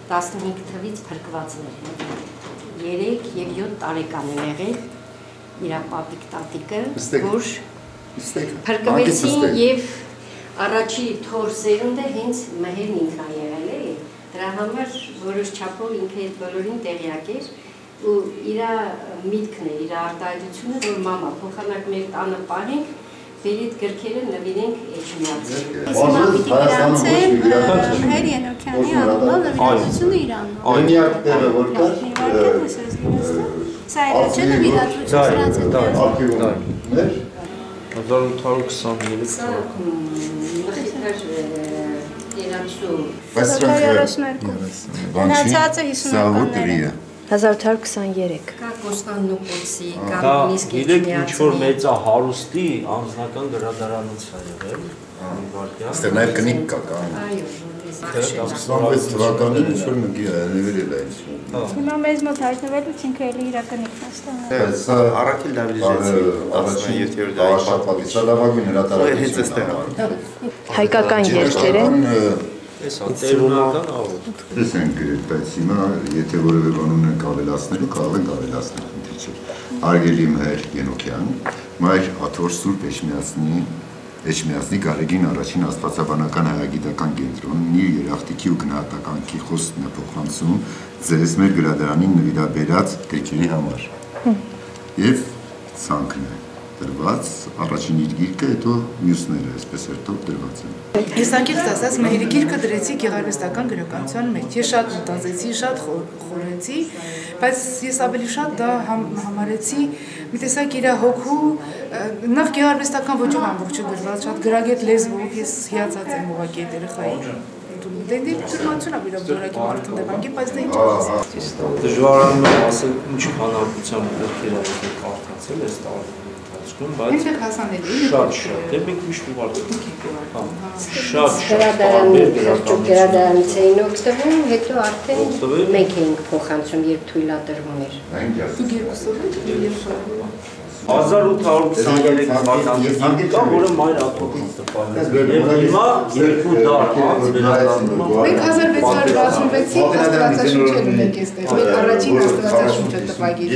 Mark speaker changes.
Speaker 1: 15 թվից փրկվածներ են։ 3 եւ 7 տարեկան են եղել իր պապիկ տատիկը, որ փրկվեցին եւ առաջի թոր սերունդը հենց մհերն ինքն է եղել է։ Դրա համար որոշ չափով ինքը այդ բոլորին տեղյակ էր ու իր միտքն էր, իր արտահայտությունը, որ մամա փոխանակ մեր տանը պահենք, մեր այդ գրքերը նվիրենք Էջմիածին։
Speaker 2: Հեր Ենոքյանի անունով նվիրատվությունը իր անունով։
Speaker 3: Այնիակ տեղը որ կար։
Speaker 2: Սա էլ չէ նվիրատվություն սրանց հետ։
Speaker 3: Արխիվներ
Speaker 4: 1823
Speaker 2: Մնացածը 50-ականները
Speaker 5: 1823
Speaker 1: Կա Կոստանդնուպոլսի, կա
Speaker 4: Դա
Speaker 1: նույնիսկ
Speaker 4: գիտեք ինչ որ մեծա հարուստի անձնական գրադարանից է եղել։
Speaker 3: Այստեղ նաև կնիկ կա կան։
Speaker 1: Այո,
Speaker 3: 26 թվականին ինչ-որ մգի նվիրել է ինձ։
Speaker 2: Հիմա մեզ մոտ հայտնվելուց ինքը էլի իրականիկն է ստանում։
Speaker 3: Սա
Speaker 6: Առաքիլ Դավիթյանը
Speaker 3: առաջին շաբաթի սա լավագույն հրատարակությունն է։
Speaker 5: Հայկական երգեր են։
Speaker 4: Հեսա տերունական աղոտ։
Speaker 3: Տեսենք, բայց հիմա եթե որևէ բան ունենք ավելացնելու, կարող ենք ավելացնել, խնդիր չէ։ Արգելի Մհեր Ենոքյան, Մայր Աթոր Սուրբ Էջմիածնի Գարեգին առաջին աստվածաբանական հայագիտական կենտրոնն իր երախտիկի ու գնահատականքի խոսքն է փոխանցում ձեզ մեր գրադարանին նվիրաբերած գրքերի համար։ Եվ ցանկն է դրված, առաջին իր գիրքը, հետո մյուսները, այսպես հերթով դրված են։
Speaker 7: Ես անկեղծ ասած Մհերի գիրքը դրեցի գեղարվեստական գրականության մեջ։ Ես շատ մտածեցի, շատ խորեցի, բայց ես ավելի շատ դա համարեցի մի տեսակ իր հոգու նախ գեղարվեստական ոճով ամբողջը դրված, շատ գրագետ լեզվով, ես հիացած եմ ուղղակի այդ երեխայի։ Դե դուրմացուն ապիրով որակի մարդն դեպանգի, բայց դա ինչ ասած։
Speaker 4: Դժվարանում եմ ասել ինչ քանակությամբ գրքեր եք կարդացել այս տարիների ընթացքում, բայց շատ, դե մենք միշտ ուղարկում շատ
Speaker 1: գրադարանից էին օգտվում, հետո արդեն մենք էինք փոխանցում, երբ թույլատրվում էր։
Speaker 4: 1823 թվականին կա, որը Մայր Աթոռն տպավորել է։ Եվ հիմա 2 դար անց վերադառնում ենք։
Speaker 7: Մենք 1666-ին աստվածաշունչ ենք այստեղ։ Մենք առաջին աստվածաշունչը տպագիր։